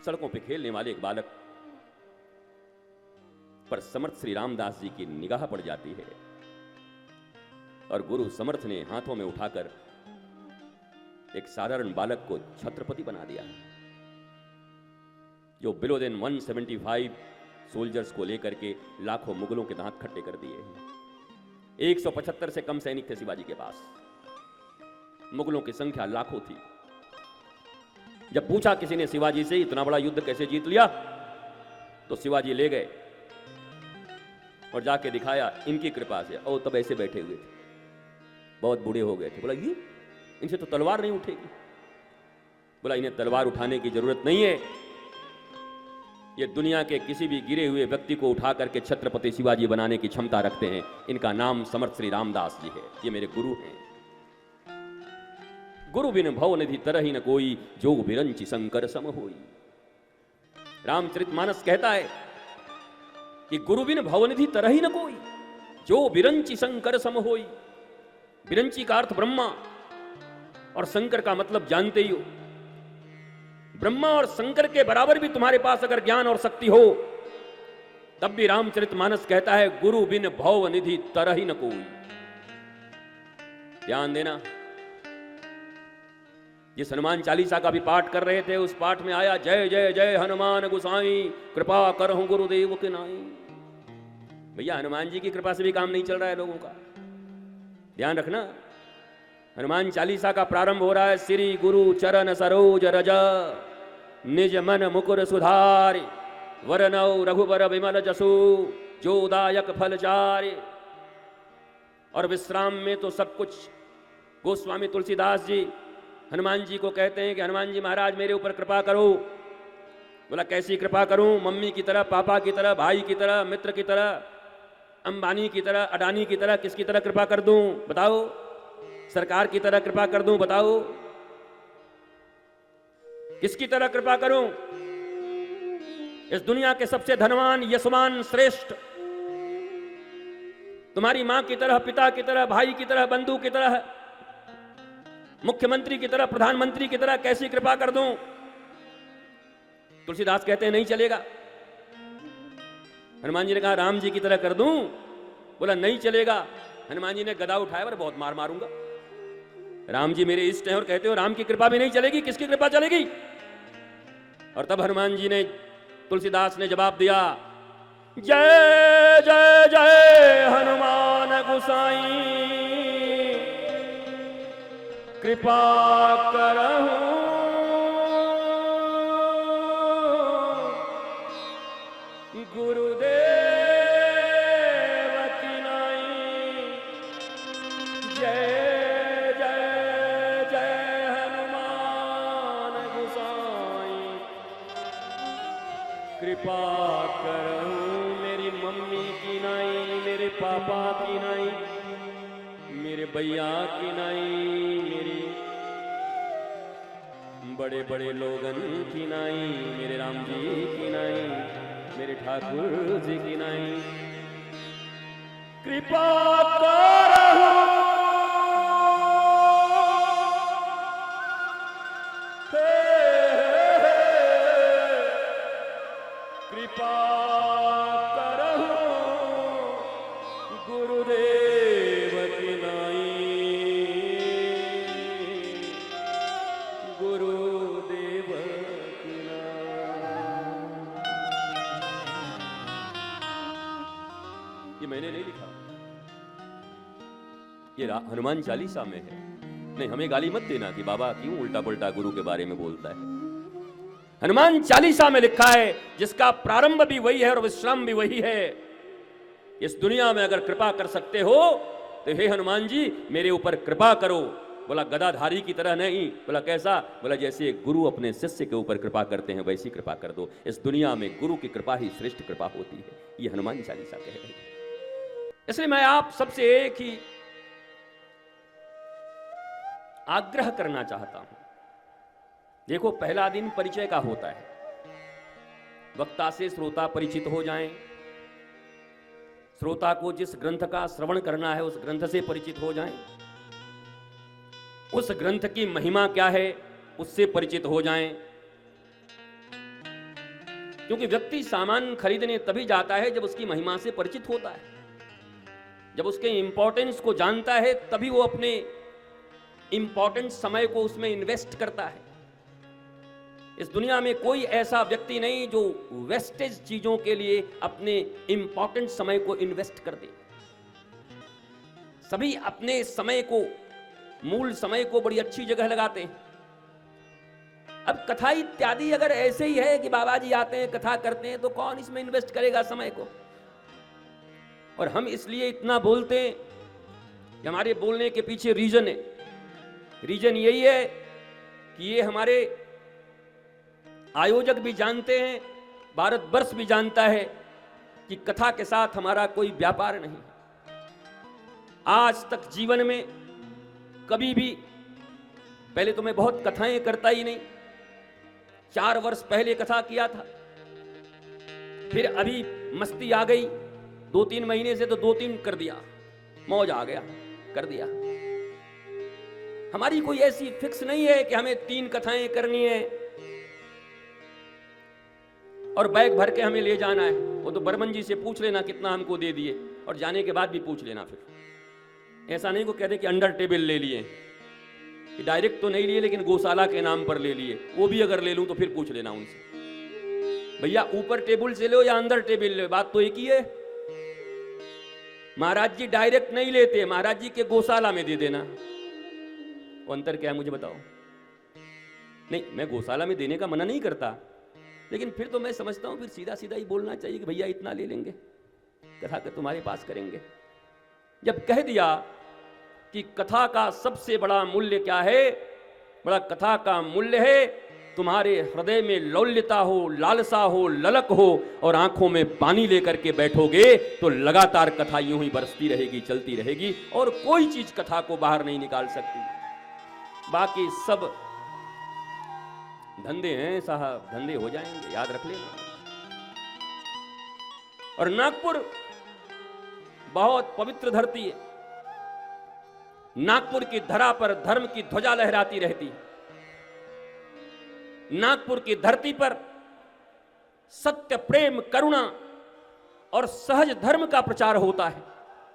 सड़कों पे खेलने वाले एक बालक पर समर्थ श्री रामदास जी की निगाह पड़ जाती है और गुरु समर्थ ने हाथों में उठाकर एक साधारण बालक को छत्रपति बना दिया, जो बिलो देन 175 सोल्जर्स को लेकर के लाखों मुगलों के दांत खट्टे कर दिए हैं। 175 से कम सैनिक थे शिवाजी के पास, मुगलों की संख्या लाखों थी। जब पूछा किसी ने शिवाजी से इतना बड़ा युद्ध कैसे जीत लिया, तो शिवाजी ले गए और जाके दिखाया इनकी कृपा से। और तब ऐसे बैठे हुए थे, बहुत बूढ़े हो गए थे। बोला ये इनसे तो तलवार नहीं उठेगी। बोला इन्हें तलवार उठाने की जरूरत नहीं है, ये दुनिया के किसी भी गिरे हुए व्यक्ति को उठा करके छत्रपति शिवाजी बनाने की क्षमता रखते हैं। इनका नाम समर्थ श्री रामदास जी है, ये मेरे गुरु हैं। गुरु बिन भव निधि तरहि न कोई, जो बिरंचि शंकर सम होई। रामचरितमानस कहता है कि गुरु बिन भवनिधि तरहि न कोई, जो बिरंचि शंकर सम होई। बिरंची का अर्थ ब्रह्मा और शंकर का मतलब जानते ही हो। ब्रह्मा और शंकर के बराबर भी तुम्हारे पास अगर ज्ञान और शक्ति हो, तब भी रामचरितमानस कहता है गुरु बिन भव निधि तरहि न कोई। ध्यान देना, जिस हनुमान चालीसा का भी पाठ कर रहे थे, उस पाठ में आया जय जय जय हनुमान गोसाई, कृपा करहु गुरुदेव के नाई। भैया हनुमान जी की कृपा से भी काम नहीं चल रहा है लोगों का, ध्यान रखना। हनुमान चालीसा का प्रारंभ हो रहा है श्री गुरु चरण सरोज रज, निज मन मुकुर सुधारि, वरनौ रघुबर विमल जसु, जो दायक फल चारि। और विश्राम में तो सब कुछ गोस्वामी तुलसीदास जी हनुमान जी को कहते हैं कि हनुमान जी महाराज मेरे ऊपर कृपा करो। बोला कैसी कृपा करूं? मम्मी की तरह, पापा की तरह, भाई की तरह, मित्र की तरह, अंबानी की तरह, अडानी की तरह, किसकी तरह कृपा कर दूं बताओ? सरकार की तरह कृपा कर दूं बताओ? किसकी तरह कृपा करूं? इस दुनिया के सबसे धनवान, यशवान, श्रेष्ठ, तुम्हारी मां की तरह, पिता की तरह, भाई की तरह, बंधु की तरह, मुख्यमंत्री की तरह, प्रधानमंत्री की तरह कैसी कृपा कर दूं? तुलसीदास कहते हैं नहीं चलेगा। हनुमान जी ने कहा राम जी की तरह कर दूं? बोला नहीं चलेगा। हनुमान जी ने गदा उठाया, पर बहुत मार मारूंगा। राम जी मेरे इष्ट हैं और कहते हो राम की कृपा भी नहीं चलेगी, किसकी कृपा चलेगी? और तब हनुमान जी ने, तुलसीदास ने जवाब दिया जय जय जय हनुमान गोसाई, कृपा करहु गुरुदेव की नाई। जय जय जय हनुमान गोसाई, कृपा करहु मेरी मम्मी की नाई, मेरे पापा की नाई, मेरे भैया की नाई, मेरी बड़े बड़े लोगन की नाई, मेरे राम जी की नाई, मेरे ठाकुर जी की नाई। कृपा करहु कृपा करहु गुरुदेव की नाई, गुरुदेव की नाई। ये मैंने नहीं लिखा, ये हनुमान चालीसा में है। नहीं, हमें गाली मत देना कि बाबा क्यों उल्टा पुल्टा गुरु के बारे में बोलता है। हनुमान चालीसा में लिखा है, जिसका प्रारंभ भी वही है और विश्राम भी वही है। इस दुनिया में अगर कृपा कर सकते हो तो हे हनुमान जी मेरे ऊपर कृपा करो। बोला गदाधारी की तरह नहीं। बोला कैसा? बोला जैसे गुरु अपने शिष्य के ऊपर कृपा करते हैं वैसी कृपा कर दो। इस दुनिया में गुरु की कृपा ही श्रेष्ठ कृपा होती है, ये हनुमान चालीसा कह रही है। इसलिए मैं आप सबसे एक ही आग्रह करना चाहता हूं। देखो, पहला दिन परिचय का होता है, वक्ता से श्रोता परिचित हो जाएं, श्रोता को जिस ग्रंथ का श्रवण करना है उस ग्रंथ से परिचित हो जाएं, उस ग्रंथ की महिमा क्या है उससे परिचित हो जाएं, क्योंकि व्यक्ति सामान खरीदने तभी जाता है जब उसकी महिमा से परिचित होता है, जब उसके इंपॉर्टेंस को जानता है, तभी वो अपने इंपॉर्टेंट समय को उसमें इन्वेस्ट करता है। इस दुनिया में कोई ऐसा व्यक्ति नहीं जो वेस्टेज चीजों के लिए अपने इंपॉर्टेंट समय को इन्वेस्ट कर दे। सभी अपने समय को, मूल समय को बड़ी अच्छी जगह लगाते हैं। अब कथा इत्यादि अगर ऐसे ही है कि बाबा जी आते हैं, कथा करते हैं, तो कौन इसमें इन्वेस्ट करेगा समय को? और हम इसलिए इतना बोलते हैं कि हमारे बोलने के पीछे रीजन है। रीजन यही है कि ये हमारे आयोजक भी जानते हैं, भारतवर्ष भी जानता है कि कथा के साथ हमारा कोई व्यापार नहीं। आज तक जीवन में कभी भी, पहले तो मैं बहुत कथाएं करता ही नहीं, 4 वर्ष पहले कथा किया था, फिर अभी मस्ती आ गई 2-3 महीने से, तो 2-3 कर दिया, मौज आ गया, कर दिया। हमारी कोई ऐसी फिक्स नहीं है कि हमें 3 कथाएं करनी है और बैग भर के हमें ले जाना है। वो तो बर्मन जी से पूछ लेना कितना हमको दे दिए, और जाने के बाद भी पूछ लेना। फिर ऐसा नहीं को कहते कि अंडर टेबल ले लिए, कि डायरेक्ट तो नहीं लिए लेकिन गौशाला के नाम पर ले लिए, वो भी अगर ले लूं तो फिर पूछ लेना उनसे, भैया ऊपर टेबल से लो या अंदर टेबल ले, बात तो एक ही है। महाराज जी डायरेक्ट नहीं लेते, महाराज जी के गौशाला में दे देना। वो अंतर क्या है मुझे बताओ? नहीं, मैं गौशाला में देने का मना नहीं करता, लेकिन फिर तो मैं समझता हूं फिर सीधा सीधा ही बोलना चाहिए कि भैया इतना ले लेंगे, कथा कर तुम्हारे पास करेंगे। जब कह दिया कि कथा का सबसे बड़ा मूल्य क्या है, बड़ा कथा का मूल्य है तुम्हारे हृदय में लौल्यता हो, लालसा हो, ललक हो, और आंखों में पानी लेकर के बैठोगे तो लगातार कथा यूं ही बरसती रहेगी, चलती रहेगी, और कोई चीज कथा को बाहर नहीं निकाल सकती। बाकी सब धंधे हैं साहब, धंधे हो जाएंगे, याद रख लेना। और नागपुर बहुत पवित्र धरती है। नागपुर की धरा पर धर्म की ध्वजा लहराती रहती। नागपुर की धरती पर सत्य, प्रेम, करुणा और सहज धर्म का प्रचार होता है।